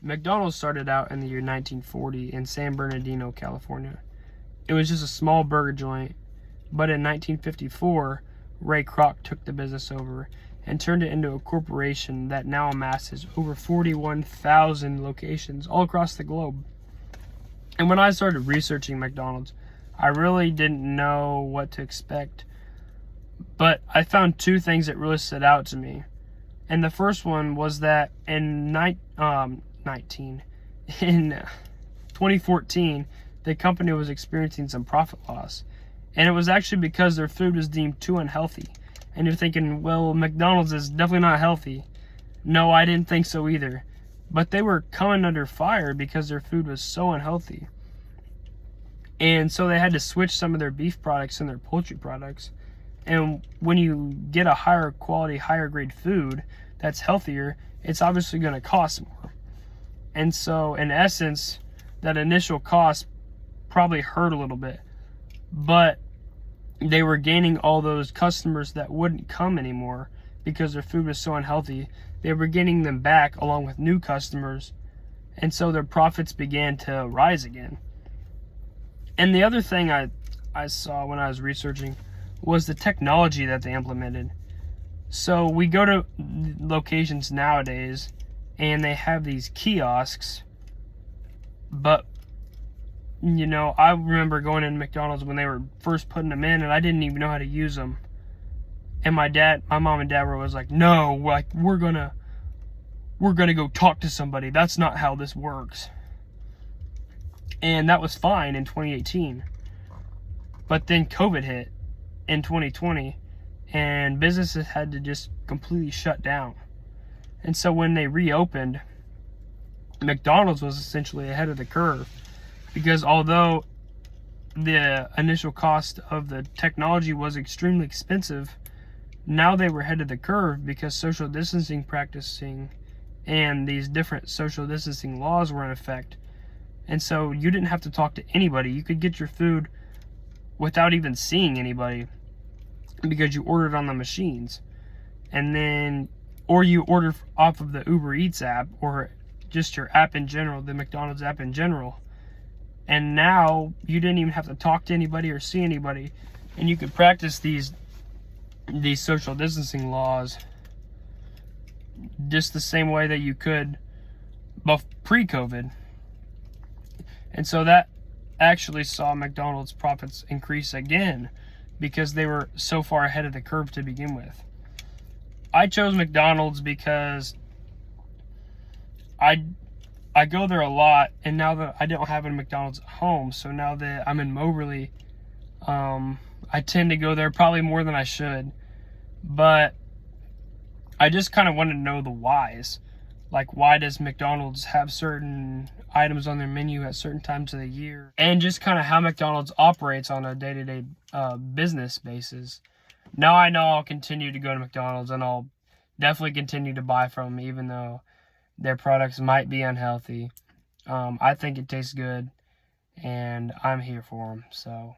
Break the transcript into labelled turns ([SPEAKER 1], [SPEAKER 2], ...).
[SPEAKER 1] McDonald's started out in the year 1940 in San Bernardino, California. It was just a small burger joint, but in 1954, Ray Kroc took the business over and turned it into a corporation that now amasses over 41,000 locations all across the globe. And when I started researching McDonald's, I really didn't know what to expect, but I found two things that really stood out to me. And the first one was that in 2014, the company was experiencing some profit loss. And it was actually because their food was deemed too unhealthy. And you're thinking, well, McDonald's is definitely not healthy. No, I didn't think so either. But they were coming under fire because their food was so unhealthy. And so they had to switch some of their beef products and their poultry products. And when you get a higher quality, higher grade food that's healthier, it's obviously going to cost more. And so in essence, that initial cost probably hurt a little bit, but they were gaining all those customers that wouldn't come anymore because their food was so unhealthy. They were getting them back along with new customers, and so their profits began to rise again. And the other thing I saw when I was researching was the technology that they implemented. So we go to locations nowadays and they have these kiosks, but you know, I remember going into McDonald's when they were first putting them in and I didn't even know how to use them. And my mom and dad were always like, no, like we're gonna go talk to somebody. That's not how this works. And that was fine in 2018. But then COVID hit in 2020 and businesses had to just completely shut down. And so when they reopened, McDonald's was essentially ahead of the curve, because although the initial cost of the technology was extremely expensive, now they were ahead of the curve because social distancing practicing and these different social distancing laws were in effect. And so you didn't have to talk to anybody. You could get your food without even seeing anybody because you ordered on the machines. And then, or you order off of the Uber Eats app or just your app in general, the McDonald's app in general. And now you didn't even have to talk to anybody or see anybody. And you could practice these social distancing laws just the same way that you could pre-COVID. And so that actually saw McDonald's profits increase again because they were so far ahead of the curve to begin with. I chose McDonald's because I go there a lot, and now that I don't have a McDonald's at home, so now that I'm in Moberly, I tend to go there probably more than I should. But I just kind of wanted to know the whys. Like, why does McDonald's have certain items on their menu at certain times of the year? And just kind of how McDonald's operates on a day-to-day business basis. Now I know I'll continue to go to McDonald's, and I'll definitely continue to buy from them, even though their products might be unhealthy. I think it tastes good, and I'm here for them. So